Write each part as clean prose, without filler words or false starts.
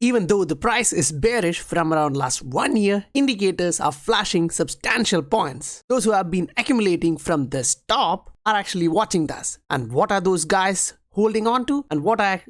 even though the price is bearish from around last 1 year, indicators are flashing substantial points. Those who have been accumulating from this top are actually watching this. And what are those guys holding on to? And what are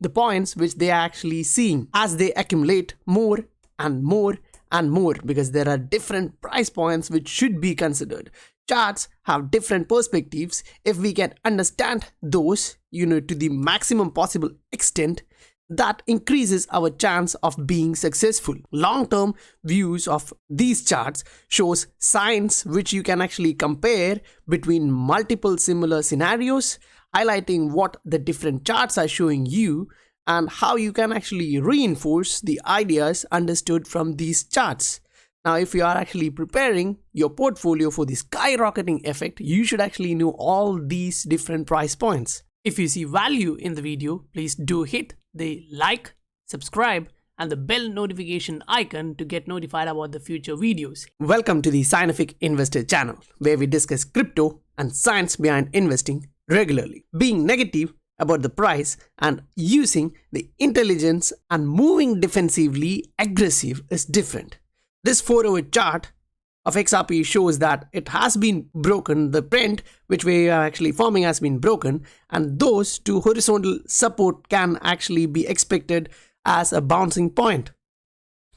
the points which they are actually seeing as they accumulate more and more and more? Because there are different price points which should be considered. Charts have different perspectives. If we can understand those, to the maximum possible extent, that increases our chance of being successful. Long-term views of these charts shows signs which you can actually compare between multiple similar scenarios, highlighting what the different charts are showing you and how you can actually reinforce the ideas understood from these charts. Now, if you are actually preparing your portfolio for the skyrocketing effect, you should actually know all these different price points. If you see value in the video, please do hit the like, subscribe, and the bell notification icon to get notified about the future videos. Welcome to the Scientific Investor channel, where we discuss crypto and science behind investing regularly. Being negative about the price and using the intelligence and moving defensively aggressive is different. This 4-hour chart of XRP shows that it has been broken. The trend which we are actually forming has been broken, and those two horizontal support can actually be expected as a bouncing point.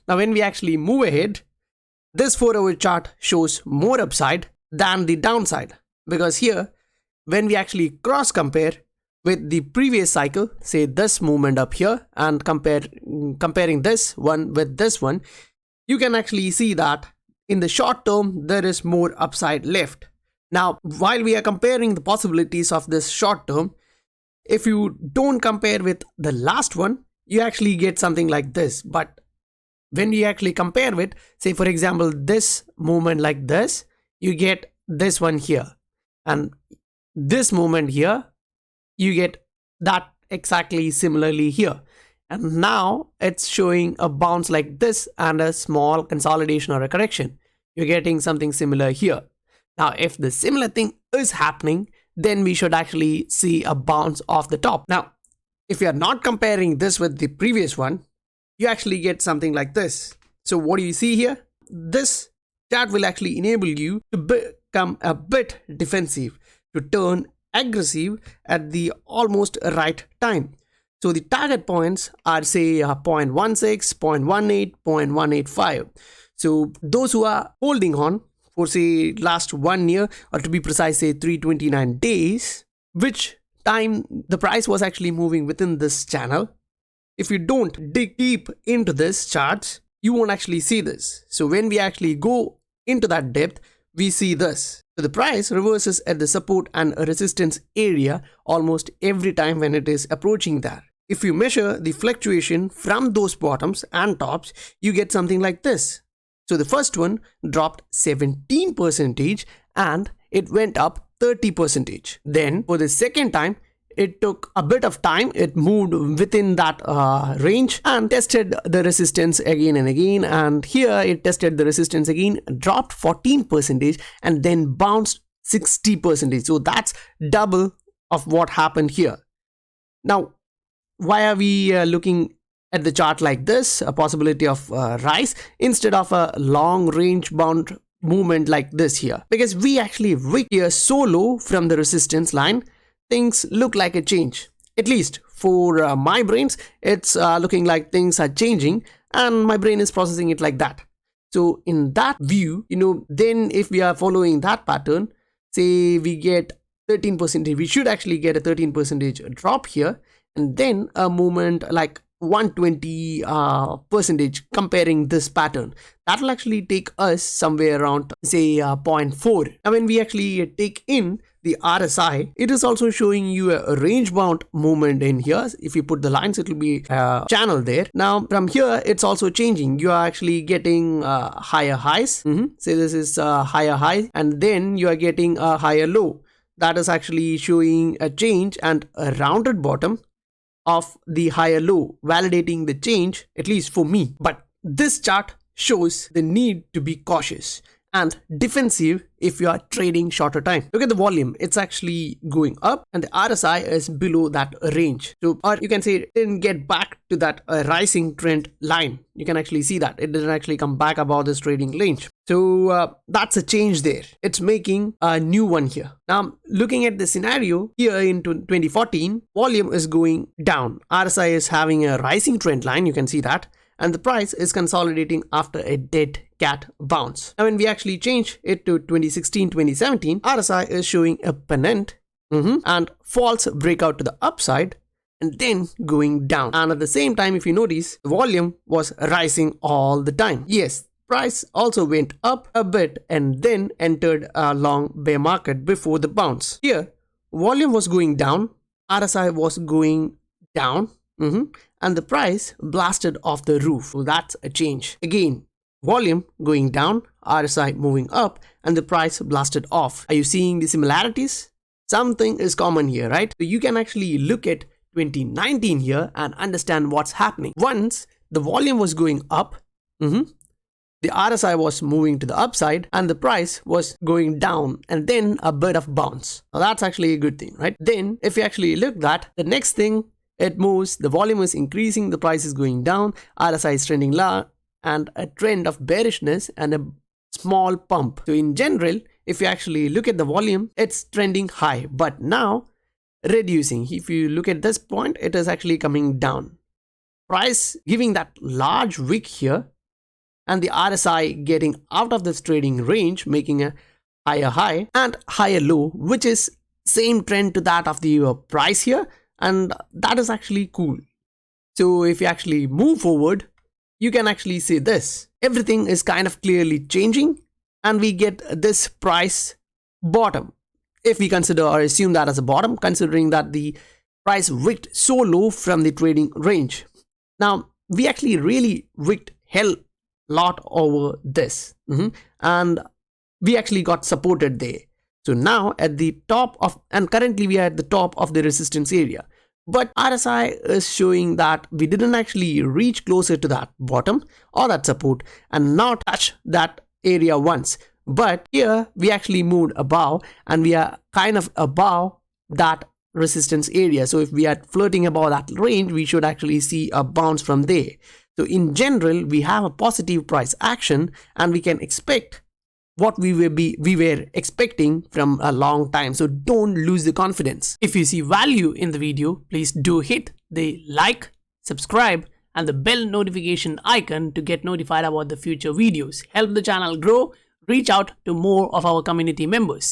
Now, when we actually move ahead, this 4-hour chart shows more upside than the downside, because here, when we actually cross compare with the previous cycle, say this movement up here, and comparing this one with this one, you can actually see that in the short term, there is more upside left. Now, while we are comparing the possibilities of this short term, if you don't compare with the last one, you actually get something like this. But when you actually compare with, say for example, this movement like this, you get this one here. And this movement here, you get that exactly similarly here. And now it's showing a bounce like this and a small consolidation or a correction. You're getting something similar here. Now, if the similar thing is happening, then we should actually see a bounce off the top. Now, if you're not comparing this with the previous one, you actually get something like this. So what do you see here? This chart will actually enable you to become a bit defensive, to turn aggressive at the almost right time. So the target points are say 0.16, 0.18, 0.185. So those who are holding on for say last 1 year, or to be precise, say 329 days, which time the price was actually moving within this channel, if you don't dig deep into this charts, you won't actually see this. So when we actually go into that depth, we see this. So the price reverses at the support and resistance area almost every time when it is approaching that. If you measure the fluctuation from those bottoms and tops, you get something like this. So the first one dropped 17% and it went up 30%. Then for the second time, it took a bit of time. It moved within that range and tested the resistance again and again. And here it tested the resistance again, dropped 14% and then bounced 60%. So that's double of what happened here. Now, why are we looking at the chart like this, a possibility of rise instead of a long range bound movement like this here? Because we actually wick here so low from the resistance line, things look like a change. At least for my brains, it's looking like things are changing and my brain is processing it like that. So in that view, then if we are following that pattern, say we get 13%, we should actually get a 13% drop here. And then a movement like 120% comparing this pattern. That will actually take us somewhere around say 0.4. Now when we actually take in the RSI, it is also showing you a range bound movement in here. If you put the lines, it will be a channel there. Now from here, it's also changing. You are actually getting higher highs. Say this is a higher high, and then you are getting a higher low. That is actually showing a change and a rounded bottom of the higher low, validating the change, at least for me. But this chart shows the need to be cautious and defensive if you are trading shorter time. Look at the volume, it's actually going up and the RSI is below that range. So, or you can say it didn't get back to that rising trend line. You can actually see that it didn't actually come back above this trading range. So that's a change there. It's making a new one here. Now looking at the scenario here in 2014, volume is going down. RSI is having a rising trend line. You can see that. And the price is consolidating after a dead cat bounce. Now when we actually change it to 2016-2017, RSI is showing a pennant and false breakout to the upside and then going down. And at the same time, if you notice, the volume was rising all the time. Yes, price also went up a bit and then entered a long bear market before the bounce. Here, volume was going down, RSI was going down, and the price blasted off the roof. So that's a change. Again, volume going down, RSI moving up, and the price blasted off. Are you seeing the similarities? Something is common here, right? So you can actually look at 2019 here and understand what's happening. Once the volume was going up, the RSI was moving to the upside and the price was going down and then a bit of bounce. Now that's actually a good thing, right? Then if you actually look at that, the next thing it moves, the volume is increasing, the price is going down, RSI is trending low and a trend of bearishness and a small pump. So in general, if you actually look at the volume, it's trending high, but now reducing. If you look at this point, it is actually coming down. Price giving that large wick here and the RSI getting out of this trading range, making a higher high and higher low, which is same trend to that of the price here, and that is actually cool. So if you actually move forward, you can actually see this. Everything is kind of clearly changing and we get this price bottom. If we consider or assume that as a bottom, considering that the price wicked so low from the trading range. Now, we actually really wicked hell lot over this and we actually got supported there. So now at the top of, and currently we are at the top of the resistance area. But RSI is showing that we didn't actually reach closer to that bottom or that support and not touch that area once. But here we actually moved above and we are kind of above that resistance area. So if we are flirting above that range, we should actually see a bounce from there. So in general, we have a positive price action and we can expect what we were expecting from a long time. So don't lose the confidence. If you see value in the video, please do hit the like, subscribe and the bell notification icon to get notified about the future videos. Help the channel grow. Reach out to more of our community members.